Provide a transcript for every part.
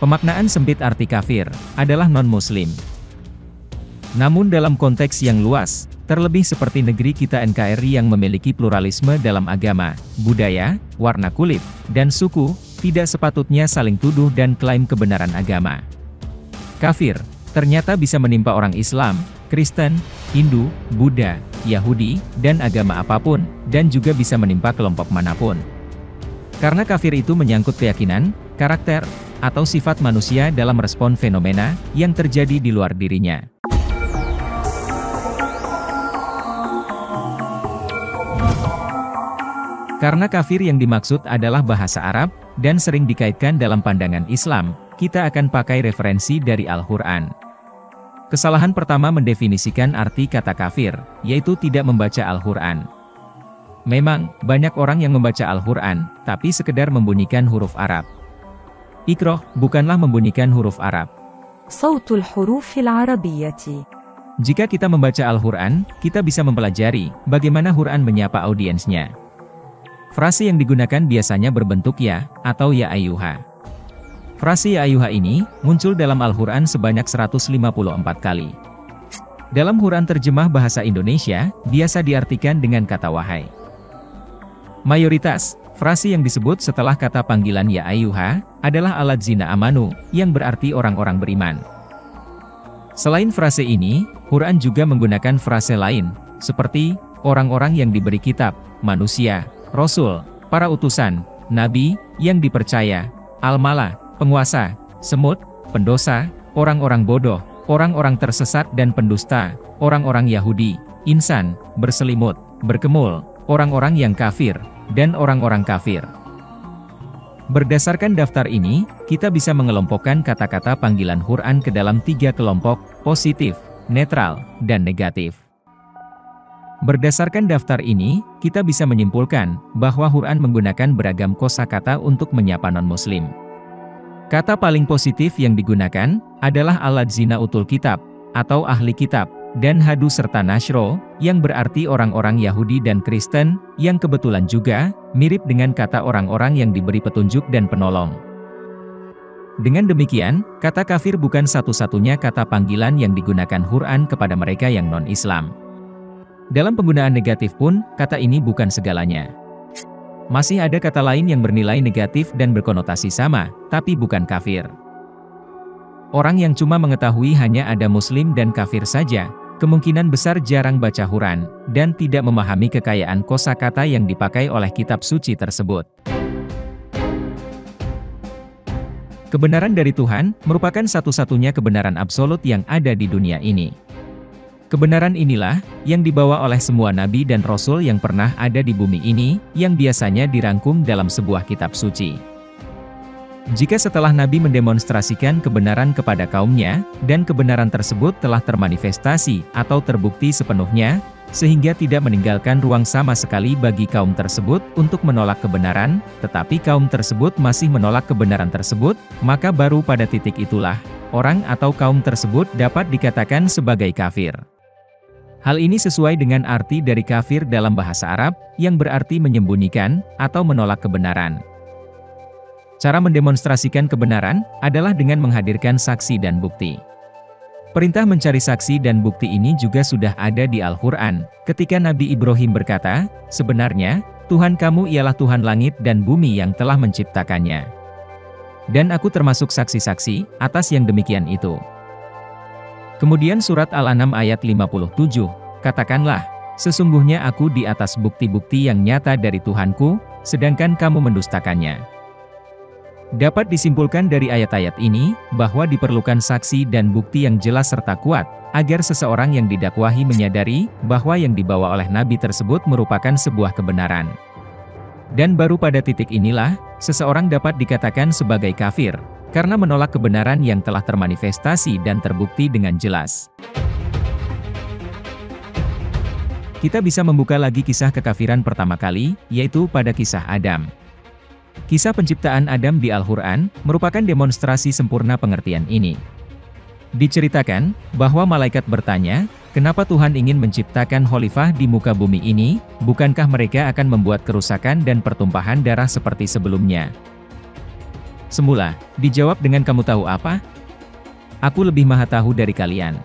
Pemaknaan sempit arti kafir adalah non-muslim. Namun dalam konteks yang luas, terlebih seperti negeri kita NKRI yang memiliki pluralisme dalam agama, budaya, warna kulit, dan suku, tidak sepatutnya saling tuduh dan klaim kebenaran agama. Kafir ternyata bisa menimpa orang Islam, Kristen, Hindu, Buddha, Yahudi, dan agama apapun, dan juga bisa menimpa kelompok manapun. Karena kafir itu menyangkut keyakinan, karakter, atau sifat manusia dalam respon fenomena yang terjadi di luar dirinya. Karena kafir yang dimaksud adalah bahasa Arab, dan sering dikaitkan dalam pandangan Islam, kita akan pakai referensi dari Al-Quran. Kesalahan pertama mendefinisikan arti kata kafir, yaitu tidak membaca Al-Quran. Memang, banyak orang yang membaca Al-Quran, tapi sekedar membunyikan huruf Arab. Iqra bukanlah membunyikan huruf Arab. Sautul hurufil arabiyyati. Jika kita membaca Al-Quran, kita bisa mempelajari bagaimana Quran menyapa audiensnya. Frase yang digunakan biasanya berbentuk ya, atau ya ayyuha. Frase ya ayyuha ini, muncul dalam Al-Quran sebanyak 154 kali. Dalam Quran terjemah bahasa Indonesia, biasa diartikan dengan kata wahai. Mayoritas, frase yang disebut setelah kata panggilan ya ayyuha, adalah alladzina amanu, yang berarti orang-orang beriman. Selain frase ini, Quran juga menggunakan frase lain, seperti, orang-orang yang diberi kitab, manusia, Rasul, para utusan, Nabi, yang dipercaya, Al-Mala, penguasa, semut, pendosa, orang-orang bodoh, orang-orang tersesat dan pendusta, orang-orang Yahudi, insan, berselimut, berkemul, orang-orang yang kafir, dan orang-orang kafir. Berdasarkan daftar ini, kita bisa mengelompokkan kata-kata panggilan Quran ke dalam 3 kelompok, positif, netral, dan negatif. Berdasarkan daftar ini, kita bisa menyimpulkan bahwa Quran menggunakan beragam kosakata untuk menyapa non-muslim. Kata paling positif yang digunakan adalah alladzina utul kitab, atau ahli kitab, dan hadu serta nasro, yang berarti orang-orang Yahudi dan Kristen, yang kebetulan juga mirip dengan kata orang-orang yang diberi petunjuk dan penolong. Dengan demikian, kata kafir bukan satu-satunya kata panggilan yang digunakan Quran kepada mereka yang non-Islam. Dalam penggunaan negatif pun, kata ini bukan segalanya. Masih ada kata lain yang bernilai negatif dan berkonotasi sama, tapi bukan kafir. Orang yang cuma mengetahui hanya ada muslim dan kafir saja, kemungkinan besar jarang baca Quran, dan tidak memahami kekayaan kosakata yang dipakai oleh kitab suci tersebut. Kebenaran dari Tuhan, merupakan satu-satunya kebenaran absolut yang ada di dunia ini. Kebenaran inilah, yang dibawa oleh semua nabi dan rasul yang pernah ada di bumi ini, yang biasanya dirangkum dalam sebuah kitab suci. Jika setelah nabi mendemonstrasikan kebenaran kepada kaumnya, dan kebenaran tersebut telah termanifestasi atau terbukti sepenuhnya, sehingga tidak meninggalkan ruang sama sekali bagi kaum tersebut untuk menolak kebenaran, tetapi kaum tersebut masih menolak kebenaran tersebut, maka baru pada titik itulah, orang atau kaum tersebut dapat dikatakan sebagai kafir. Hal ini sesuai dengan arti dari kafir dalam bahasa Arab, yang berarti menyembunyikan, atau menolak kebenaran. Cara mendemonstrasikan kebenaran, adalah dengan menghadirkan saksi dan bukti. Perintah mencari saksi dan bukti ini juga sudah ada di Al-Quran, ketika Nabi Ibrahim berkata, sebenarnya, Tuhan kamu ialah Tuhan langit dan bumi yang telah menciptakannya. Dan aku termasuk saksi-saksi, atas yang demikian itu. Kemudian surat Al-An'am ayat 57, katakanlah, sesungguhnya aku di atas bukti-bukti yang nyata dari Tuhanku, sedangkan kamu mendustakannya. Dapat disimpulkan dari ayat-ayat ini, bahwa diperlukan saksi dan bukti yang jelas serta kuat, agar seseorang yang didakwahi menyadari, bahwa yang dibawa oleh Nabi tersebut merupakan sebuah kebenaran. Dan baru pada titik inilah, seseorang dapat dikatakan sebagai kafir, karena menolak kebenaran yang telah termanifestasi dan terbukti dengan jelas. Kita bisa membuka lagi kisah kekafiran pertama kali, yaitu pada kisah Adam. Kisah penciptaan Adam di Al-Quran, merupakan demonstrasi sempurna pengertian ini. Diceritakan, bahwa malaikat bertanya, kenapa Tuhan ingin menciptakan khalifah di muka bumi ini, bukankah mereka akan membuat kerusakan dan pertumpahan darah seperti sebelumnya? Semula, dijawab dengan kamu tahu apa? Aku lebih maha tahu dari kalian.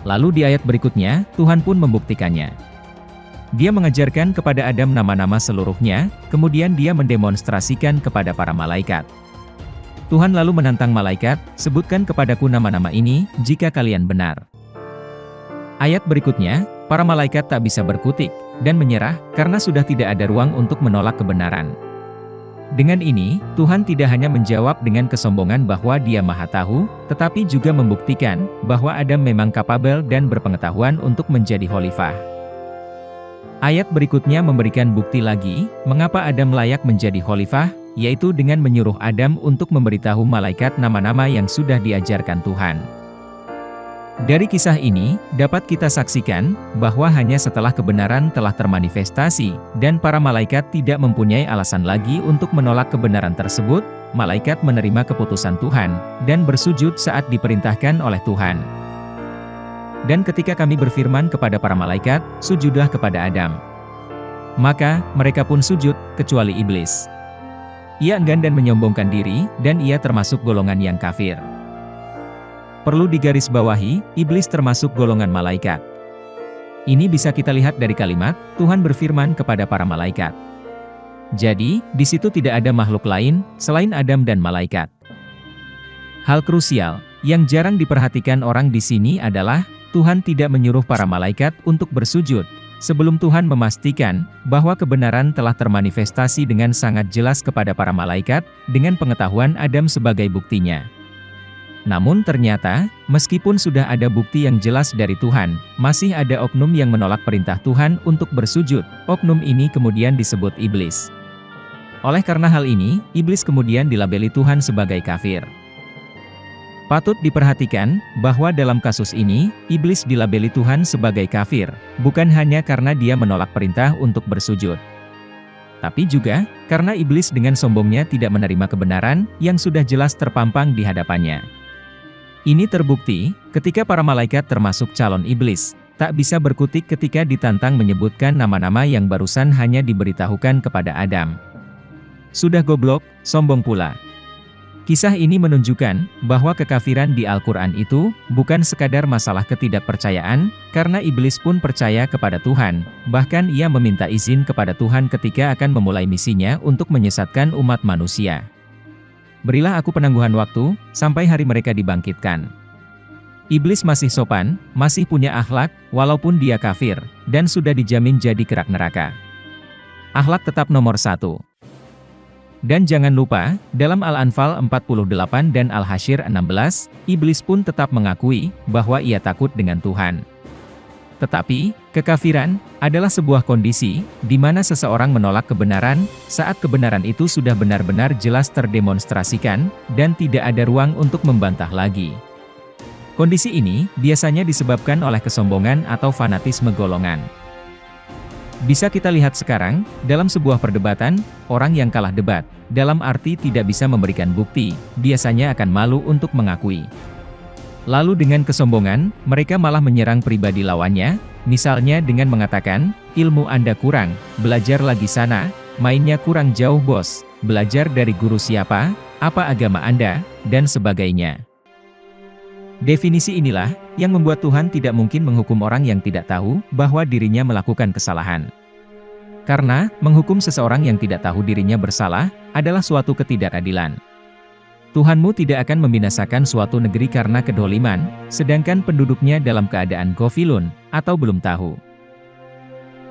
Lalu di ayat berikutnya, Tuhan pun membuktikannya. Dia mengajarkan kepada Adam nama-nama seluruhnya, kemudian dia mendemonstrasikan kepada para malaikat. Tuhan lalu menantang malaikat, sebutkan kepadaku nama-nama ini, jika kalian benar. Ayat berikutnya, para malaikat tak bisa berkutik, dan menyerah, karena sudah tidak ada ruang untuk menolak kebenaran. Dengan ini, Tuhan tidak hanya menjawab dengan kesombongan bahwa Dia Maha Tahu, tetapi juga membuktikan bahwa Adam memang kapabel dan berpengetahuan untuk menjadi khalifah. Ayat berikutnya memberikan bukti lagi, mengapa Adam layak menjadi khalifah, yaitu dengan menyuruh Adam untuk memberitahu malaikat nama-nama yang sudah diajarkan Tuhan. Dari kisah ini, dapat kita saksikan, bahwa hanya setelah kebenaran telah termanifestasi, dan para malaikat tidak mempunyai alasan lagi untuk menolak kebenaran tersebut, malaikat menerima keputusan Tuhan, dan bersujud saat diperintahkan oleh Tuhan. Dan ketika kami berfirman kepada para malaikat, sujudlah kepada Adam. Maka, mereka pun sujud, kecuali iblis. Ia enggan dan menyombongkan diri, dan ia termasuk golongan yang kafir. Perlu digarisbawahi, iblis termasuk golongan malaikat. Ini bisa kita lihat dari kalimat, Tuhan berfirman kepada para malaikat. Jadi, di situ tidak ada makhluk lain, selain Adam dan malaikat. Hal krusial, yang jarang diperhatikan orang di sini adalah, Tuhan tidak menyuruh para malaikat untuk bersujud, sebelum Tuhan memastikan bahwa kebenaran telah termanifestasi dengan sangat jelas kepada para malaikat, dengan pengetahuan Adam sebagai buktinya. Namun ternyata, meskipun sudah ada bukti yang jelas dari Tuhan, masih ada oknum yang menolak perintah Tuhan untuk bersujud. Oknum ini kemudian disebut iblis. Oleh karena hal ini, iblis kemudian dilabeli Tuhan sebagai kafir. Patut diperhatikan, bahwa dalam kasus ini, iblis dilabeli Tuhan sebagai kafir, bukan hanya karena dia menolak perintah untuk bersujud. Tapi juga, karena iblis dengan sombongnya tidak menerima kebenaran, yang sudah jelas terpampang di hadapannya. Ini terbukti, ketika para malaikat termasuk calon iblis, tak bisa berkutik ketika ditantang menyebutkan nama-nama yang barusan hanya diberitahukan kepada Adam. Sudah goblok, sombong pula. Kisah ini menunjukkan bahwa kekafiran di Al-Quran itu bukan sekadar masalah ketidakpercayaan, karena iblis pun percaya kepada Tuhan, bahkan ia meminta izin kepada Tuhan ketika akan memulai misinya untuk menyesatkan umat manusia. Berilah aku penangguhan waktu, sampai hari mereka dibangkitkan. Iblis masih sopan, masih punya akhlak, walaupun dia kafir, dan sudah dijamin jadi kerak neraka. Akhlak tetap nomor 1. Dan jangan lupa, dalam Al-Anfal 48 dan Al-Hasyr 16, iblis pun tetap mengakui bahwa ia takut dengan Tuhan. Tetapi, kekafiran adalah sebuah kondisi di mana seseorang menolak kebenaran saat kebenaran itu sudah benar-benar jelas terdemonstrasikan dan tidak ada ruang untuk membantah lagi. Kondisi ini biasanya disebabkan oleh kesombongan atau fanatisme golongan. Bisa kita lihat sekarang, dalam sebuah perdebatan, orang yang kalah debat, dalam arti tidak bisa memberikan bukti, biasanya akan malu untuk mengakui. Lalu dengan kesombongan, mereka malah menyerang pribadi lawannya, misalnya dengan mengatakan, ilmu Anda kurang, belajar lagi sana, mainnya kurang jauh bos, belajar dari guru siapa, apa agama Anda, dan sebagainya. Definisi inilah yang membuat Tuhan tidak mungkin menghukum orang yang tidak tahu bahwa dirinya melakukan kesalahan. Karena, menghukum seseorang yang tidak tahu dirinya bersalah, adalah suatu ketidakadilan. Tuhanmu tidak akan membinasakan suatu negeri karena kedoliman, sedangkan penduduknya dalam keadaan ghafilun, atau belum tahu.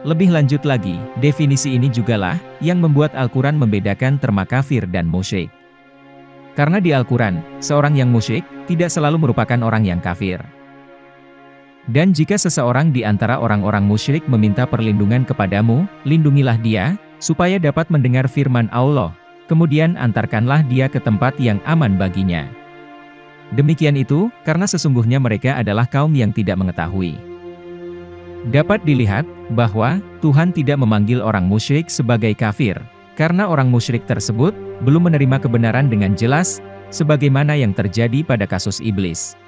Lebih lanjut lagi, definisi ini jugalah yang membuat Al-Quran membedakan terma kafir dan musyrik. Karena di Al-Quran, seorang yang musyrik tidak selalu merupakan orang yang kafir. Dan jika seseorang di antara orang-orang musyrik meminta perlindungan kepadamu, lindungilah dia, supaya dapat mendengar firman Allah, kemudian antarkanlah dia ke tempat yang aman baginya. Demikian itu, karena sesungguhnya mereka adalah kaum yang tidak mengetahui. Dapat dilihat, bahwa Tuhan tidak memanggil orang musyrik sebagai kafir, karena orang musyrik tersebut belum menerima kebenaran dengan jelas, sebagaimana yang terjadi pada kasus iblis.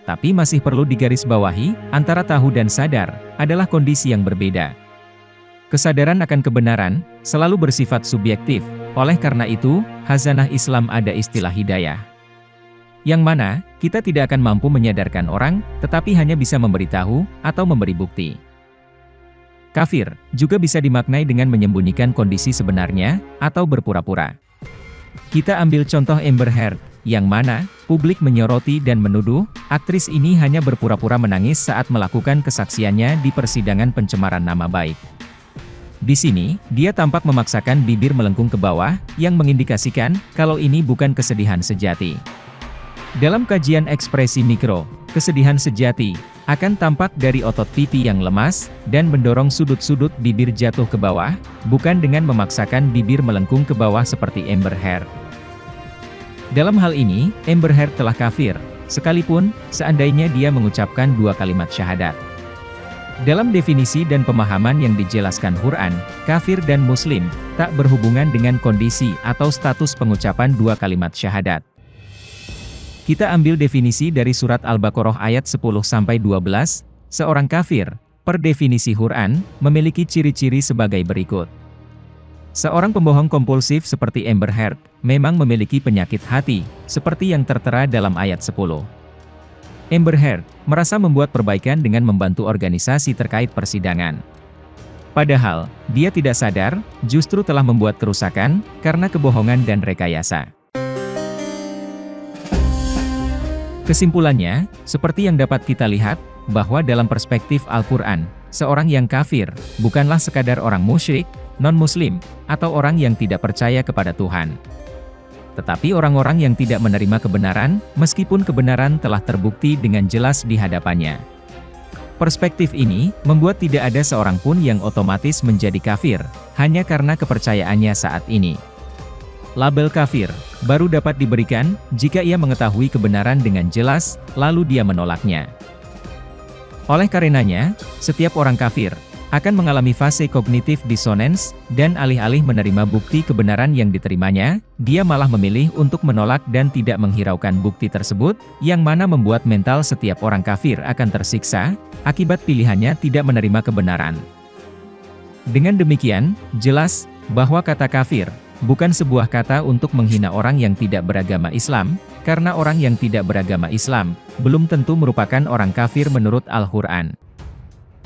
Tapi masih perlu digarisbawahi, antara tahu dan sadar, adalah kondisi yang berbeda. Kesadaran akan kebenaran, selalu bersifat subjektif, Oleh karena itu, khazanah Islam ada istilah hidayah. Yang mana, kita tidak akan mampu menyadarkan orang, tetapi hanya bisa memberitahu, atau memberi bukti. Kafir, juga bisa dimaknai dengan menyembunyikan kondisi sebenarnya, atau berpura-pura. Kita ambil contoh Amber Heard, yang mana, publik menyoroti dan menuduh, aktris ini hanya berpura-pura menangis saat melakukan kesaksiannya di persidangan pencemaran nama baik. Di sini, dia tampak memaksakan bibir melengkung ke bawah, yang mengindikasikan, kalau ini bukan kesedihan sejati. Dalam kajian ekspresi mikro, kesedihan sejati akan tampak dari otot pipi yang lemas, dan mendorong sudut-sudut bibir jatuh ke bawah, bukan dengan memaksakan bibir melengkung ke bawah seperti Amber Heard. Dalam hal ini, Amber Heard telah kafir, sekalipun, seandainya dia mengucapkan 2 kalimat syahadat. Dalam definisi dan pemahaman yang dijelaskan Quran, kafir dan muslim, tak berhubungan dengan kondisi atau status pengucapan 2 kalimat syahadat. Kita ambil definisi dari surat Al-Baqarah ayat 10-12, seorang kafir, per definisi Quran, memiliki ciri-ciri sebagai berikut. Seorang pembohong kompulsif seperti Amber Heard, memang memiliki penyakit hati, seperti yang tertera dalam ayat 10. Amber Heard merasa membuat perbaikan dengan membantu organisasi terkait persidangan. Padahal, dia tidak sadar, justru telah membuat kerusakan, karena kebohongan dan rekayasa. Kesimpulannya, seperti yang dapat kita lihat, bahwa dalam perspektif Al-Quran, seorang yang kafir, bukanlah sekadar orang musyrik, non-muslim, atau orang yang tidak percaya kepada Tuhan. Tetapi orang-orang yang tidak menerima kebenaran, meskipun kebenaran telah terbukti dengan jelas di hadapannya. Perspektif ini, membuat tidak ada seorang pun yang otomatis menjadi kafir, hanya karena kepercayaannya saat ini. Label kafir baru dapat diberikan jika ia mengetahui kebenaran dengan jelas, lalu dia menolaknya. Oleh karenanya, setiap orang kafir akan mengalami fase kognitif dissonance, dan alih-alih menerima bukti kebenaran yang diterimanya, dia malah memilih untuk menolak dan tidak menghiraukan bukti tersebut, yang mana membuat mental setiap orang kafir akan tersiksa, akibat pilihannya tidak menerima kebenaran. Dengan demikian, jelas bahwa kata kafir bukan sebuah kata untuk menghina orang yang tidak beragama Islam, karena orang yang tidak beragama Islam belum tentu merupakan orang kafir menurut Al-Quran.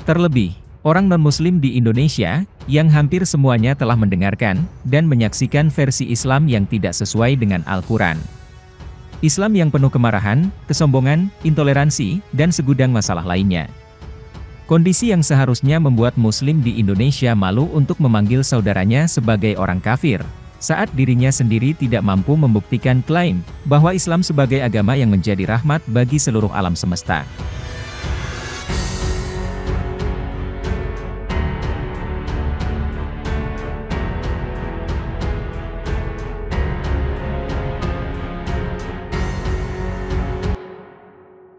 Terlebih, orang non-muslim di Indonesia, yang hampir semuanya telah mendengarkan dan menyaksikan versi Islam yang tidak sesuai dengan Al-Quran. Islam yang penuh kemarahan, kesombongan, intoleransi, dan segudang masalah lainnya. Kondisi yang seharusnya membuat muslim di Indonesia malu untuk memanggil saudaranya sebagai orang kafir, saat dirinya sendiri tidak mampu membuktikan klaim bahwa Islam sebagai agama yang menjadi rahmat bagi seluruh alam semesta.